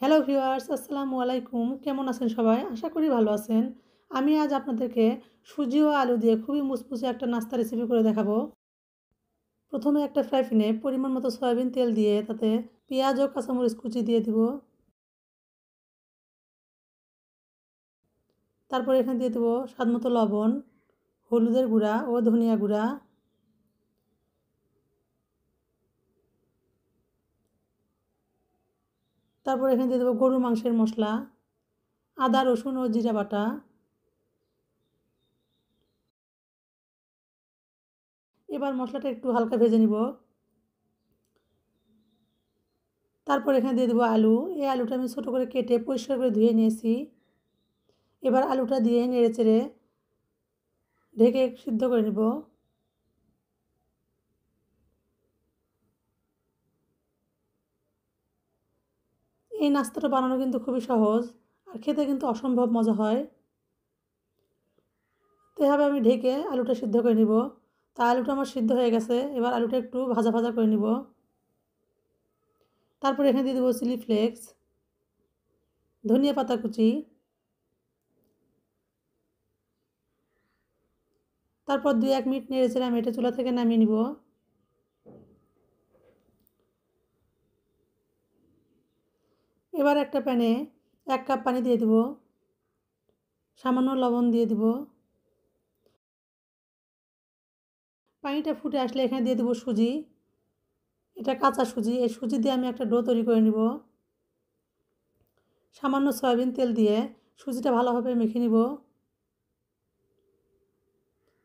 Hello viewers, আসসালামু আলাইকুম। কেমন আছেন সবাই? আশা করি ভালো আছেন। আমি আজ আপনাদেরকে সুজি ও আলু দিয়ে খুবই মুচমুচে একটা নাস্তা রেসিপি করে দেখাবো। প্রথমে একটা ফ্রাই প্যানে পরিমাণ মতো সয়াবিন তেল দিয়ে তাতে পেঁয়াজ ও কাঁচামরিচ কুচি দিয়ে দিব। তারপর এখানে দিয়ে দেবো স্বাদমতো লবণ, হলুদের গুঁড়া ও ধনিয়া গুঁড়া। তারপর এখানে দিয়ে দেবো গরুর মাংসের মশলা, আদা রসুন ও জিরা বাটা। এবার মশলাটা একটু হালকা ভেজে নিব। তারপর এখানে দিয়ে দেবো আলু। এই আলুটা আমি ছোটো করে কেটে পরিষ্কার করে ধুয়ে নিয়েছি। এবার আলুটা দিয়ে নেড়েচেড়ে ঢেকে সিদ্ধ করে নেব। এই নাস্তাটা বানানো কিন্তু খুবই সহজ আর খেতে কিন্তু অসম্ভব মজা হয়। তো এভাবে আমি ঢেকে আলুটা সিদ্ধ করে নিব। তা আলুটা আমার সিদ্ধ হয়ে গেছে, এবার আলুটা একটু ভাজা ভাজা করে নিব। তারপর এখানে দিয়ে দেবো চিলি ফ্লেক্স, ধনিয়া পাতা কুচি। তারপর 2-1 মিনিট নেড়েচেড়ে আমি এটা চুলা থেকে নামিয়ে নিব। এবার একটা প্যানে 1 কাপ পানি দিয়ে দিব, সামান্য লবণ দিয়ে দিব। পানিটা ফুটে আসলে এখানে দিয়ে দেবো সুজি। এটা কাঁচা সুজি। এই সুজি দিয়ে আমি একটা ডো তৈরি করে নিব। সামান্য সয়াবিন তেল দিয়ে সুজিটা ভালোভাবে মেখে নিব।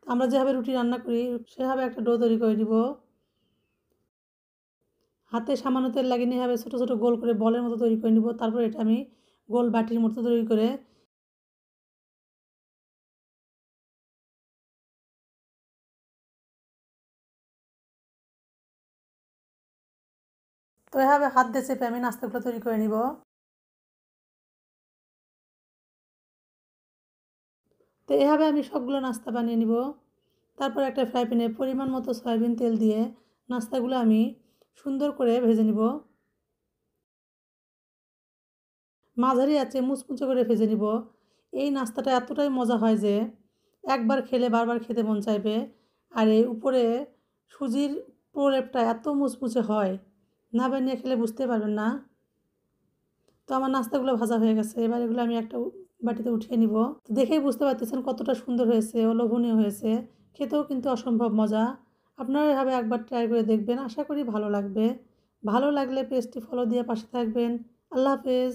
আমরা যেভাবে রুটি রান্না করি সেভাবে একটা ডো তৈরি করে নিব। হাতে সামান্য তেল লাগিয়ে নিয়ে এভাবে ছোটো ছোটো গোল করে বলের মতো তৈরি করে নিব। তারপর এটা আমি গোল বাটির মতো তৈরি করে তো এভাবে হাত দিয়ে চেপে আমি নাস্তাগুলো তৈরি করে নিব। তো এভাবে আমি সবগুলো নাস্তা বানিয়ে নিব। তারপর একটা ফ্রাই প্যানে পরিমাণ মতো সয়াবিন তেল দিয়ে নাস্তাগুলো আমি সুন্দর করে ভেজে নিব। মাঝারি আঁচে মুচমুচে করে ভেজে নিব। এই নাস্তাটা এতটাই মজা হয় যে একবার খেলে বারবার খেতে মন চাইবে। আর এই উপরে সুজির প্রলেপটা এত মুচমুচে হয়, না বানিয়ে খেলে বুঝতে পারবেন না। তো আমার নাস্তাগুলো ভাজা হয়ে গেছে, এবার এগুলো আমি একটা বাটিতে উঠিয়ে নিব। দেখেই বুঝতে পারতেছেন কতটা সুন্দর হয়েছে ও লোভনীয় হয়েছে। খেতেও কিন্তু অসম্ভব মজা। আপনারা এভাবে একবার ট্রাই করে দেখবেন, আশা করি ভালো লাগবে। ভালো লাগলে পেজটি ফলো দিয়ে পাশে থাকবেন। আল্লাহ হাফেজ।